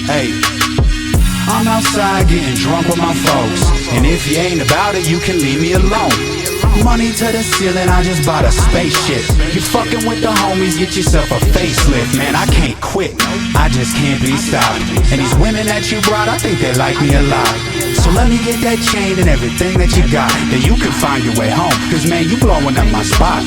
Hey, I'm outside getting drunk with my folks, and if you ain't about it, you can leave me alone. Money to the ceiling, I just bought a spaceship. You fucking with the homies, get yourself a facelift. Man, I can't quit, I just can't be stopped. And these women that you brought, I think they like me a lot. So let me get that chain and everything that you got, then you can find your way home, cause man, you blowing up my spot.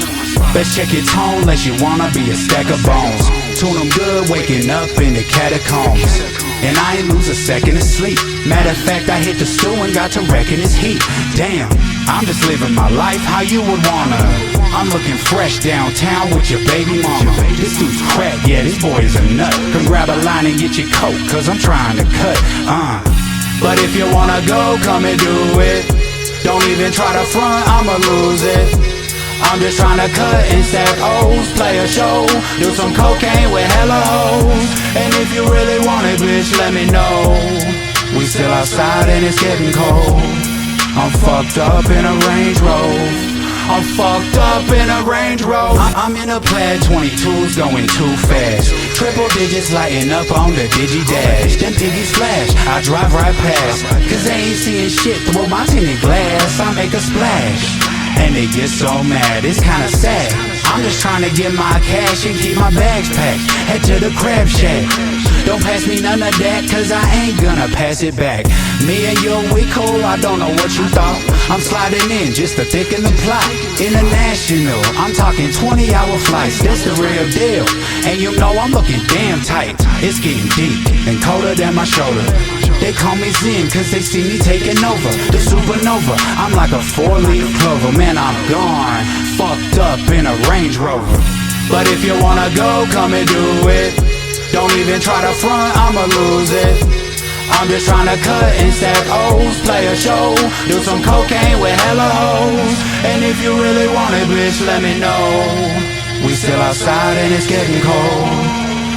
Best check your tone, unless you wanna be a stack of bones. Tune them good, waking up in the catacombs. And I ain't lose a second of sleep. Matter of fact, I hit the stool and got to wrecking his heat. Damn, I'm just living my life how you would wanna. I'm looking fresh downtown with your baby mama. This dude's crack, yeah, this boy is a nut. Come grab a line and get your coat, cause I'm trying to cut, But if you wanna go, come and do it. Don't even try to front, I'ma lose it. I'm just trying to cut and stack O's, play a show, do some cocaine with hella hoes. And if you really want it, bitch, let me know. We still outside and it's getting cold. I'm fucked up in a Range Rover. I'm fucked up in a Range Rover. I'm in a plaid 22s going too fast. Triple digits lighting up on the Digi Dash. Them piggies flash, I drive right past, cause they ain't seeing shit through my tinted glass. I make a splash and they get so mad, it's kinda sad. I'm just trying to get my cash and keep my bags packed. Head to the crab shack. Don't pass me none of that, cause I ain't gonna pass it back. Me and you, we cool, I don't know what you thought. I'm sliding in just to thicken the plot. International, I'm talking 20-hour flights, that's the real deal. And you know I'm looking damn tight. It's getting deep and colder than my shoulder. They call me Zen cause they see me taking over. The supernova, I'm like a 4-leaf clover. Man, I'm gone, fucked up in a Range Rover. But if you wanna go, come and do it. Don't even try to front, I'ma lose it. I'm just trying to cut and stack O's, play a show, do some cocaine with hella hoes. And if you really want it, bitch, let me know. We still outside and it's getting cold.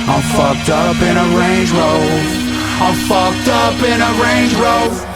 I'm fucked up in a Range Rover. I'm fucked up in a Range Rover.